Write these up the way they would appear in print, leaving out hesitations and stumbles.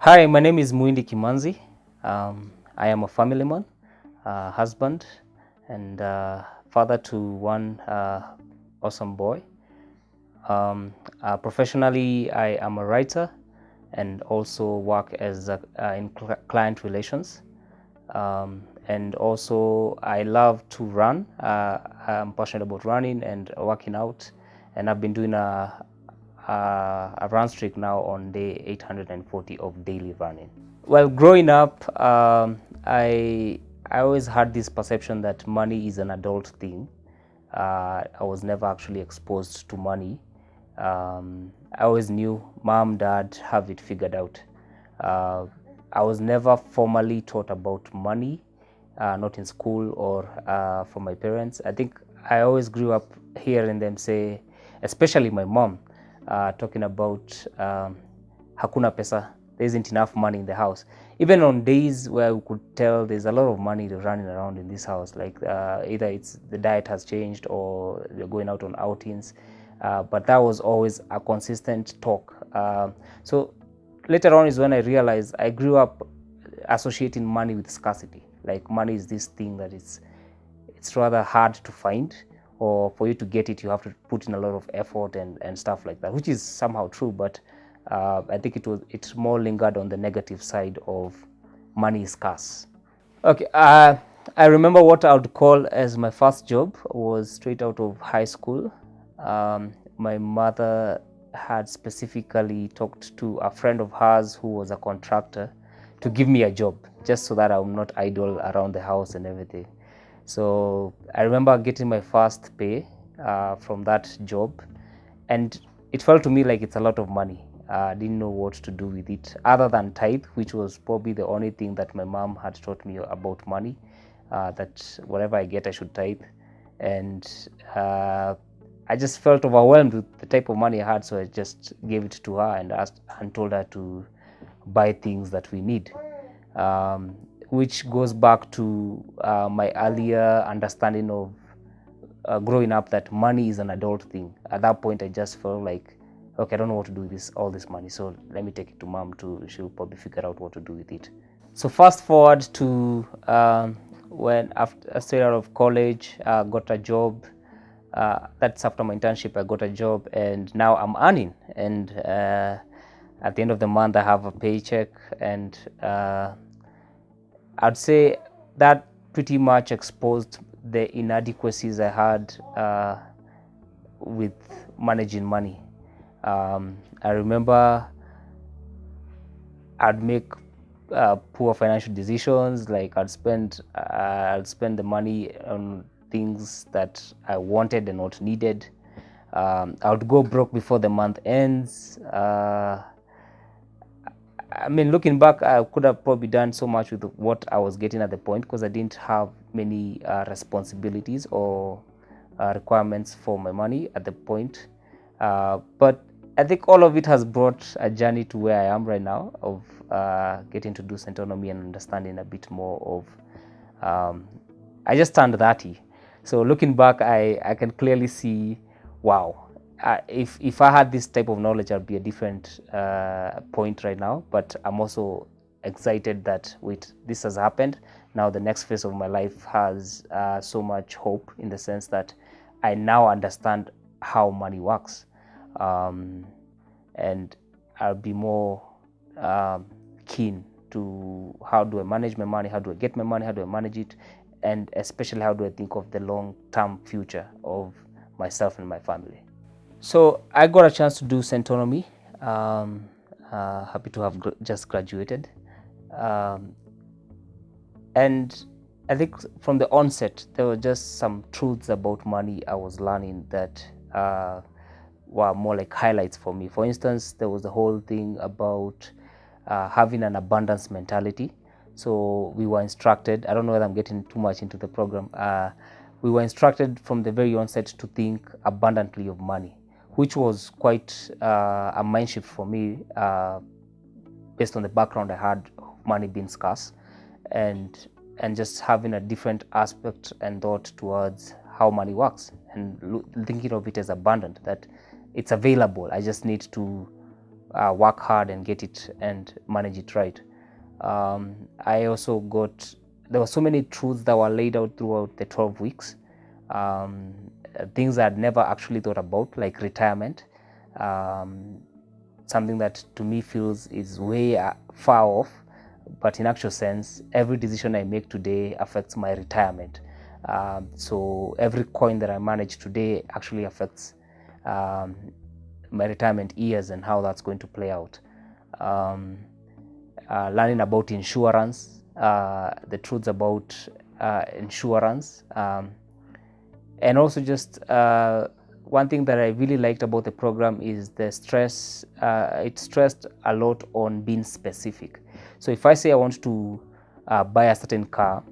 Hi, my name is Muindi Kimanzi. I am a family man, husband, and father to one awesome boy. Professionally, I am a writer and also work as in client relations. And also, I love to run. I'm passionate about running and working out, and I've been doing a run streak now on day 840 of daily running. Well, growing up, I always had this perception that money is an adult thing. I was never actually exposed to money. I always knew mom, dad have it figured out. I was never formally taught about money, not in school or from my parents. I think I always grew up hearing them say, especially my mom, talking about hakuna pesa, there isn't enough money in the house. Even on days where we could tell there's a lot of money running around in this house, like either it's the diet has changed or we're going out on outings, but that was always a consistent talk. So later on is when I realized I grew up associating money with scarcity. Like money is this thing that it's rather hard to find, or for you to get it you have to put in a lot of effort and stuff like that, which is somehow true, but I think it's more lingered on the negative side of money is scarce. Okay, I remember what I would call as my first job was straight out of high school. My mother had specifically talked to a friend of hers who was a contractor to give me a job, just so that I'm not idle around the house and everything. So I remember getting my first pay from that job, and it felt to me like it's a lot of money. I didn't know what to do with it other than tithe, which was probably the only thing that my mom had taught me about money, that whatever I get, I should tithe. And I just felt overwhelmed with the type of money I had, so I just gave it to her and asked and told her to buy things that we need. Which goes back to my earlier understanding of growing up, that money is an adult thing. At that point, I just felt like, okay, I don't know what to do with all this money, so let me take it to mom she'll probably figure out what to do with it. So fast forward to when after I stayed out of college, got a job. That's after my internship, I got a job, and now I'm earning. And at the end of the month, I have a paycheck, and I'd say that pretty much exposed the inadequacies I had with managing money. I remember I'd make poor financial decisions, like I'd spend the money on things that I wanted and not needed. I would go broke before the month ends. I mean, looking back, I could have probably done so much with what I was getting at the point, because I didn't have many responsibilities or requirements for my money at the point. But I think all of it has brought a journey to where I am right now, of getting to do Centonomy and understanding a bit more of. I just turned 30, so looking back, I can clearly see, wow. If I had this type of knowledge, I'd be a different point right now. But I'm also excited that this has happened. Now the next phase of my life has so much hope, in the sense that I now understand how money works, and I'll be more keen to how do I manage my money, how do I get my money, how do I manage it, and especially how do I think of the long-term future of myself and my family. So I got a chance to do Centonomy. Happy to have just graduated. And I think from the onset, there were just some truths about money I was learning that were more like highlights for me. For instance, there was the whole thing about having an abundance mentality. So we were instructed, I don't know whether I'm getting too much into the program, we were instructed from the very onset to think abundantly of money, which was quite a mind shift for me, based on the background I had of money being scarce, and just having a different aspect and thought towards how money works, and thinking of it as abundant, that it's available. I just need to work hard and get it and manage it right. I also got, there were so many truths that were laid out throughout the 12 weeks. Things I had never actually thought about, like retirement, something that to me feels is way far off, but in actual sense, every decision I make today affects my retirement. So every coin that I manage today actually affects my retirement years and how that's going to play out. Learning about insurance, the truths about insurance, and also just one thing that I really liked about the program is the stress. It stressed a lot on being specific. So if I say I want to buy a certain car,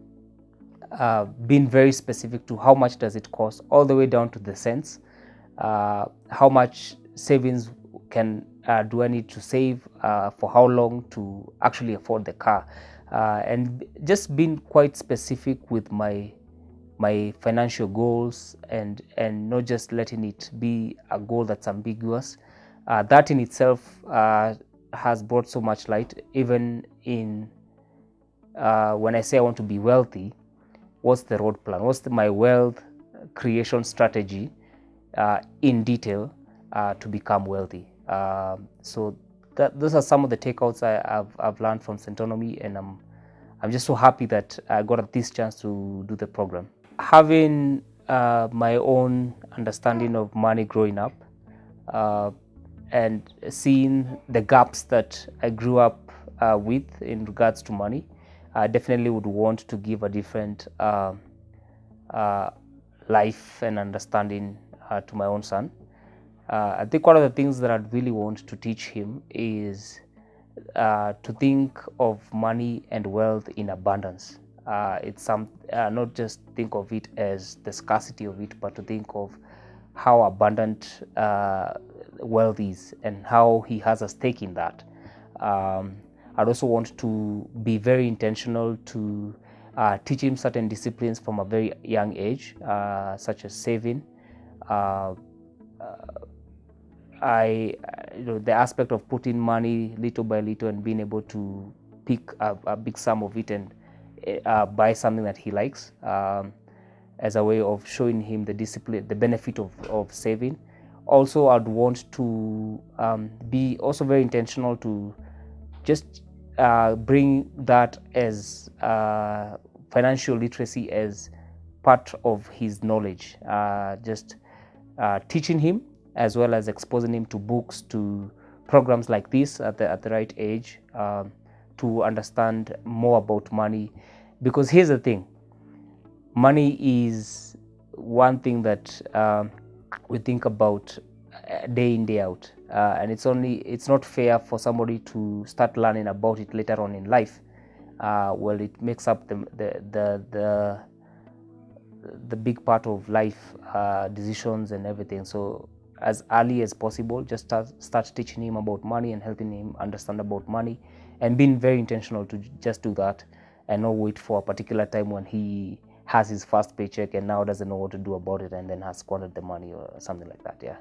being very specific to how much does it cost, all the way down to the cents, how much savings do I need to save, for how long to actually afford the car, and just being quite specific with my financial goals, and not just letting it be a goal that's ambiguous. That in itself has brought so much light, even in when I say I want to be wealthy. What's the road plan? What's my wealth creation strategy in detail to become wealthy? So those are some of the takeouts I've learned from Centonomy, and I'm just so happy that I got this chance to do the program. Having my own understanding of money growing up, and seeing the gaps that I grew up with in regards to money, I definitely would want to give a different life and understanding to my own son. I think one of the things that I'd really want to teach him is to think of money and wealth in abundance. It's not just think of it as the scarcity of it, but to think of how abundant wealth is and how he has a stake in that. I'd also want to be very intentional to teach him certain disciplines from a very young age, such as saving. The aspect of putting money little by little and being able to pick a big sum of it and buy something that he likes, as a way of showing him the discipline, the benefit of saving. Also, I'd want to be also very intentional to just bring that as financial literacy as part of his knowledge, just teaching him as well as exposing him to books, to programs like this at the right age, to understand more about money. Because here's the thing, money is one thing that we think about day in, day out, and it's not fair for somebody to start learning about it later on in life. Well, it makes up the big part of life decisions and everything. So as early as possible, just start teaching him about money and helping him understand about money, and being very intentional to just do that, and not wait for a particular time when he has his first paycheck and now doesn't know what to do about it and then has squandered the money or something like that. Yeah.